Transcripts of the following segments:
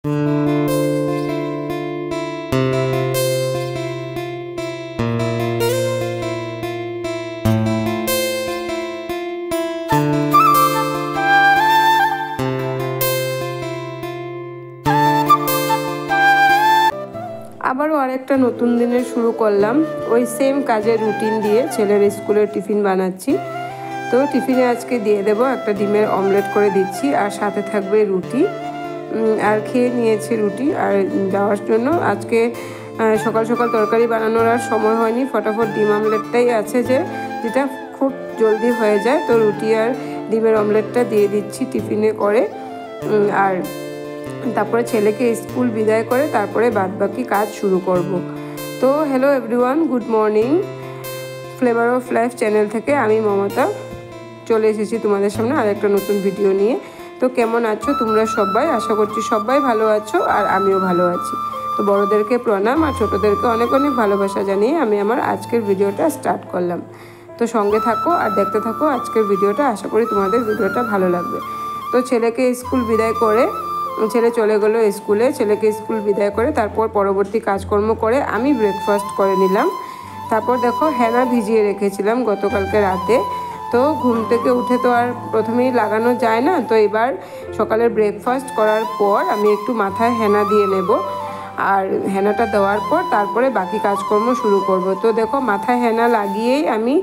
আবারও আরেকটা নতুন দিনের শুরু করলাম। ওই সেম কাজের রুটিন দিয়ে ছেলের স্কুলের টিফিন বানাচ্ছি। তো টিফিনে আজকে দিয়ে দেব একটা ডিমের অমলেট করে দিচ্ছি, আর সাথে থাকবে রুটি। আর খেয়ে নিয়েছি রুটি। আর যাওয়ার জন্য আজকে সকাল সকাল তরকারি বানানোর আর সময় হয়নি, ফটাফট ডিম অমলেটটাই আছে যেটা খুব জলদি হয়ে যায়। তো রুটি আর ডিমের অমলেটটা দিয়ে দিচ্ছি টিফিনে করে। আর তারপরে ছেলেকে স্কুল বিদায় করে তারপরে বাদবাকি কাজ শুরু করব। তো hello everyone, good morning. Flavour of life channel থেকে আমি মমতা চলে এসেছি তোমাদের সামনে আরেকটা নতুন ভিডিও নিয়ে। তো কেমন আছো তোমরা সবাই? আশা করছি সবাই ভালো আছো, আর আমিও ভালো আছি। তো বড়োদেরকে প্রণাম আর ছোটোদেরকে অনেক অনেক ভালোবাসা জানিয়ে আমি আমার আজকের ভিডিওটা স্টার্ট করলাম। তো সঙ্গে থাকো আর দেখতে থাকো আজকের ভিডিওটা। আশা করি তোমাদের ভিডিওটা ভালো লাগবে। তো ছেলেকে স্কুল বিদায় করে ছেলে চলে গেলো স্কুলে। ছেলেকে স্কুল বিদায় করে তারপর পরবর্তী কাজকর্ম করে আমি ব্রেকফাস্ট করে নিলাম। তারপর দেখো হেনা ভিজিয়ে রেখেছিলাম গতকালকে রাতে। তো ঘুম থেকে উঠে তো আর প্রথমেই লাগানো যায় না। তো এবার সকালের ব্রেকফাস্ট করার পর আমি একটু মাথায় হেনা দিয়ে নেব, আর হেনাটা দেওয়ার পর তারপরে বাকি কাজকর্ম শুরু করব। তো দেখো মাথায় হেনা লাগিয়েই আমি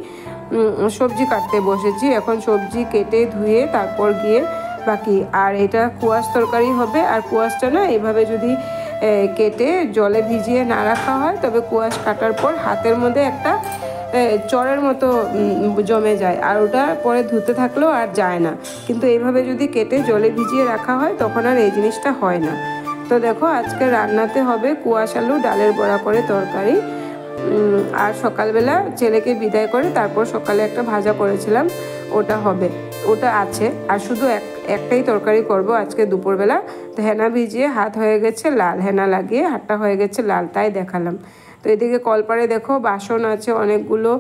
সবজি কাটতে বসেছি। এখন সবজি কেটে ধুয়ে তারপর গিয়ে বাকি। আর এটা কুয়াশ তরকারি হবে। আর কুয়াশটা না এভাবে যদি কেটে জলে ভিজিয়ে না রাখা হয় তবে কুয়াশ কাটার পর হাতের মধ্যে একটা চড়ের মতো জমে যায়, আর ওটা পরে ধুতে থাকলেও আর যায় না। কিন্তু এইভাবে যদি কেটে জলে ভিজিয়ে রাখা হয় তখন আর এই জিনিসটা হয় না। তো দেখো আজকে রান্নাতে হবে কুয়াশ আলু ডালের বড়া করে তরকারি। আর সকালবেলা ছেলেকে বিদায় করে তারপর সকালে একটা ভাজা করেছিলাম, ওটা হবে, ওটা আছে। আর শুধু একটাই তরকারি করব আজকে দুপুরবেলা। তো হেনা ভিজিয়ে হাত হয়ে গেছে লাল, হেনা লাগিয়ে হাতটা হয়ে গেছে লাল, তাই দেখালাম। তো এদিকে কলপারে দেখো বাসন আছে অনেকগুলো,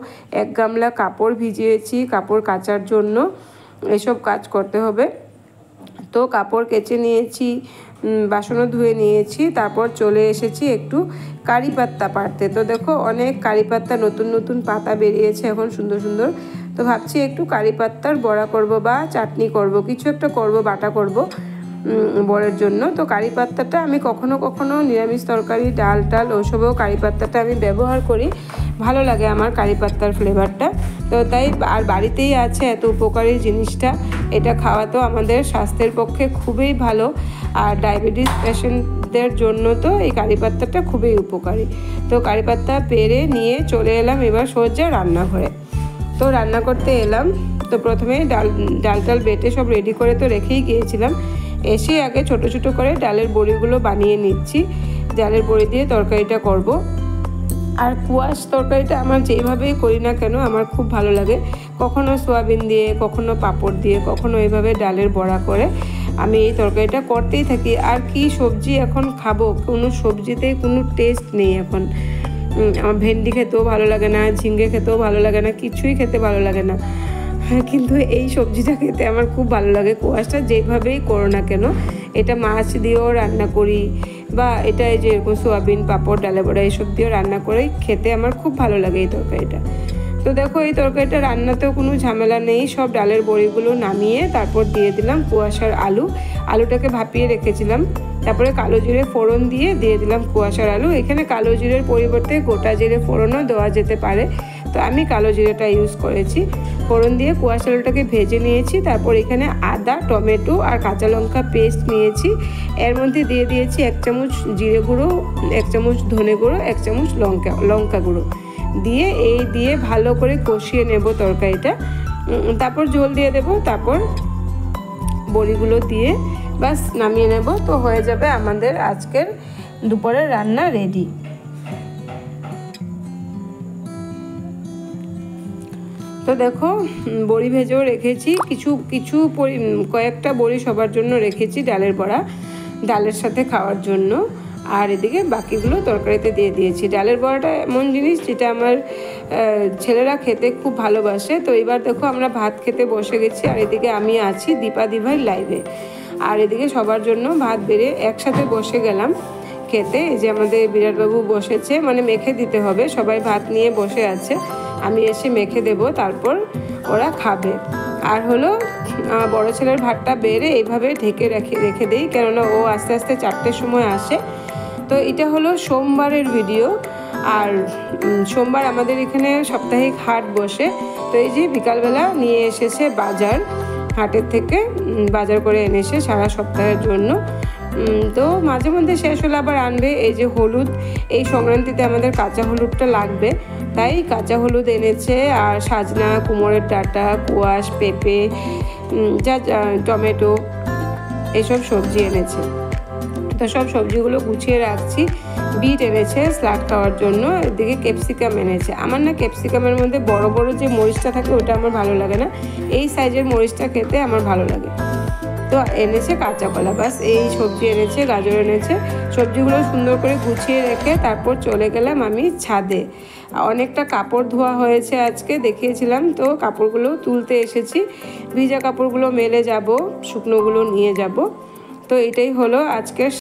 এক গামলা কাপড় ভিজিয়েছি কাপড় কাচার জন্য, এসব কাজ করতে হবে। তো কাপড় কেচে নিয়েছি, বাসনও ধুয়ে নিয়েছি। তারপর চলে এসেছি একটু কারি পাত্তা পাড়তে। তো দেখো অনেক কারি পাত্তা নতুন নতুন পাতা বেরিয়েছে এখন সুন্দর সুন্দর। তো ভাবছি একটু কারি পাত্তার বড়া করব বা চাটনি করব, কিছু একটা করব, বাটা করব বড়ের জন্য। তো কারি পাত্তাটা আমি কখনো কখনো নিরামিষ তরকারি ডাল টাল ওসবেও কারি পাত্তাটা আমি ব্যবহার করি, ভালো লাগে আমার কারি পাত্তার ফ্লেভারটা। তো তাই আর বাড়িতেই আছে এত উপকারী জিনিসটা, এটা খাওয়া তো আমাদের স্বাস্থ্যের পক্ষে খুবই ভালো। আর ডায়াবেটিস পেশেন্টদের জন্য তো এই কারি পাত্তাটা খুবই উপকারী। তো কারি পাত্তা পেরে নিয়ে চলে এলাম এবার সোজা রান্নাঘরে। তো রান্না করতে এলাম। তো প্রথমে ডাল বেটে সব রেডি করে তো রেখেই গিয়েছিলাম। এসে আগে ছোট ছোট করে ডালের বড়িগুলো বানিয়ে নিচ্ছি। ডালের বড়ি দিয়ে তরকারিটা করব। আর কুয়াশ তরকারিটা আমার যেইভাবেই করি না কেন আমার খুব ভালো লাগে। কখনো সয়াবিন দিয়ে, কখনো পাঁপড় দিয়ে, কখনো এইভাবে ডালের বড়া করে আমি এই তরকারিটা করতেই থাকি। আর কি সবজি এখন খাবো, কোনো সবজিতেই কোনো টেস্ট নেই এখন। আমার ভেন্ডি খেতেও ভালো লাগে না, ঝিঙ্গে খেতেও ভালো লাগে না, কিছুই খেতে ভালো লাগে না। কিন্তু এই সবজিটা খেতে আমার খুব ভালো লাগে। কুয়াশটা যেভাবেই করো না কেন, এটা মাছ দিয়েও রান্না করি বা এটা এই যে এরকম সোয়াবিন পাঁপড় ডালে বড়া এইসব দিয়েও রান্না করে খেতে আমার খুব ভালো লাগে এই তরকারিটা। তো দেখো এই তরকারিটা রান্নাতেও কোনো ঝামেলা নেই। সব ডালের বড়িগুলো নামিয়ে তারপর দিয়ে দিলাম কুয়াশার আলুটাকে ভাপিয়ে রেখেছিলাম। তারপরে কালো জিরে ফোড়ন দিয়ে দিলাম কুয়াশার আলু। এখানে কালো জিরের পরিবর্তে গোটা জিরে ফোড়নও দেওয়া যেতে পারে, তো আমি কালো জিরেটা ইউজ করেছি। ফোড়ন দিয়ে কুয়াশা আলুটাকে ভেজে নিয়েছি। তারপর এখানে আদা, টমেটো আর কাঁচা লঙ্কা পেস্ট নিয়েছি। এর মধ্যে দিয়ে দিয়েছি 1 চামচ জিরে গুঁড়ো, 1 চামচ ধনে গুঁড়ো, 1 চামচ লঙ্কা গুঁড়ো দিয়ে ভালো করে কষিয়ে নেব তরকারিটা। তারপর ঝোল দিয়ে দেব, তারপর বড়িগুলো দিয়ে বাস নামিয়ে নেব। তো হয়ে যাবে আমাদের আজকের দুপুরের রান্না রেডি। তো দেখো বড়ি ভেজেও রেখেছি, কয়েকটা বড়ি সবার জন্য রেখেছি ডালের বড়া, ডালের সাথে খাওয়ার জন্য। আর এদিকে বাকিগুলো তরকারিতে দিয়ে দিয়েছি। ডালের বড়াটা এমন জিনিস যেটা আমার ছেলেরা খেতে খুব ভালোবাসে। তো এবার দেখো আমরা ভাত খেতে বসে গেছি, আর এদিকে আমি আছি দীপা দিভাই লাইভে। আর এদিকে সবার জন্য ভাত বেড়ে একসাথে বসে গেলাম খেতে। এই যে আমাদের বিরাটবাবু বসেছে, মানে মেখে দিতে হবে, সবাই ভাত নিয়ে বসে আছে, আমি এসে মেখে দেব, তারপর ওরা খাবে। আর হলো বড় ছেলের ভাতটা বেড়ে এইভাবে ঢেকে রেখে দিই, কেননা ও আস্তে আস্তে 4টের সময় আসে। তো এটা হলো সোমবারের ভিডিও। আর সোমবার আমাদের এখানে সাপ্তাহিক হাট বসে। তো এই যে বিকালবেলা নিয়ে এসেছে বাজার, হাটের থেকে বাজার করে এনেছে সারা সপ্তাহের জন্য। তো মাঝে মধ্যে শেষ হলে আবার আনবে। এই যে হলুদ, এই সংক্রান্তিতে আমাদের কাঁচা হলুদটা লাগবে, তাই কাঁচা হলুদ এনেছে। আর সাজনা, কুমড়োর ডাঁটা, কোয়াশ, পেঁপে, টমেটো, এইসব সবজি এনেছে। তো সব সবজিগুলো গুছিয়ে রাখছি। বিট এনেছে স্যালাড খাওয়ার জন্য, এদিকে ক্যাপসিকাম এনেছে। আমার না ক্যাপসিকামের মধ্যে বড় বড় যে মরিচটা থাকে ওটা আমার ভালো লাগে না, এই সাইজের মরিচটা খেতে আমার ভালো লাগে। তো এনেছে কাঁচা কলা, বাস এই সবজি এনেছে, গাজর এনেছে। সবজিগুলো সুন্দর করে গুছিয়ে রেখে তারপর চলে গেলাম আমি ছাদে। অনেকটা কাপড় ধোয়া হয়েছে আজকে, দেখিয়েছিলাম, তো কাপড়গুলো তুলতে এসেছি। ভিজা কাপড়গুলো মেলে যাব, শুকনোগুলো নিয়ে যাব। তো এটাই হলো আজকের